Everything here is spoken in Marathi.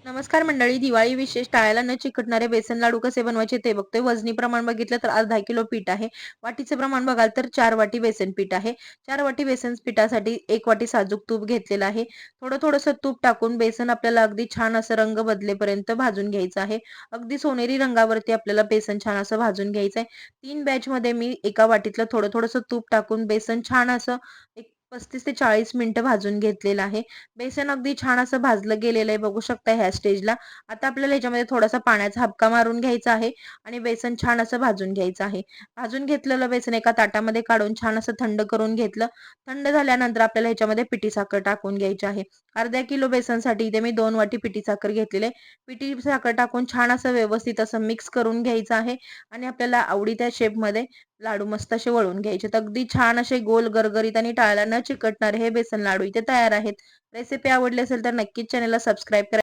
नमस्कार मंडळी. दिवाळी विशेष टाळायला न चिकटणारे बेसन लाडू कसे बनवायचे ते बघतोय. वजनी प्रमाण बघितलं तर अर्धा किलो पीठ आहे. वाटीचे प्रमाण बघाल तर 4 वाटी बेसन पीठ आहे. 4 वाटी बेसन पिठासाठी 1 वाटी साजूक तूप घेतलेलं आहे. थोडंसं तूप टाकून बेसन आपल्याला अगदी छान असं रंग बदलेपर्यंत भाजून घ्यायचं आहे. अगदी सोनेरी रंगावरती आपल्याला बेसन छान असं भाजून घ्यायचं आहे. 3 बॅचमध्ये मी एका वाटीतलं थोडंसं तूप टाकून बेसन छान असं एक 35 ते 40 मिनिटं भाजून घेतलेलं आहे. बेसन अगदी छान असं भाजलं गेलेलं आहे, बघू शकता ह्या स्टेजला. आता आपल्याला ह्याच्यामध्ये थोडासा पाण्याचा हापका मारून घ्यायचा आहे आणि बेसन छान असं भाजून घ्यायचं आहे. भाजून घेतलेलं बेसन एका ताटामध्ये काढून छान असं थंड करून घेतलं. थंड झाल्यानंतर आपल्याला ह्याच्यामध्ये पिठी साखर टाकून घ्यायची आहे. अर्धा किलो बेसनसाठी इथे मी 2 वाटी पिठी साखर घेतलेली आहे. पिठी साखर टाकून छान असं व्यवस्थित असं मिक्स करून घ्यायचं आहे आणि आपल्याला आवडीच्या शेपमध्ये लाडू मस्त असे वळून घ्यायचे. तर अगदी छान असे गोल गरगरीत आणि टाळ्याला न चिकटणारे हे बेसन लाडू इथे तयार आहेत. रेसिपी आवडली असेल तर नक्कीच चॅनलला सबस्क्राईब करा.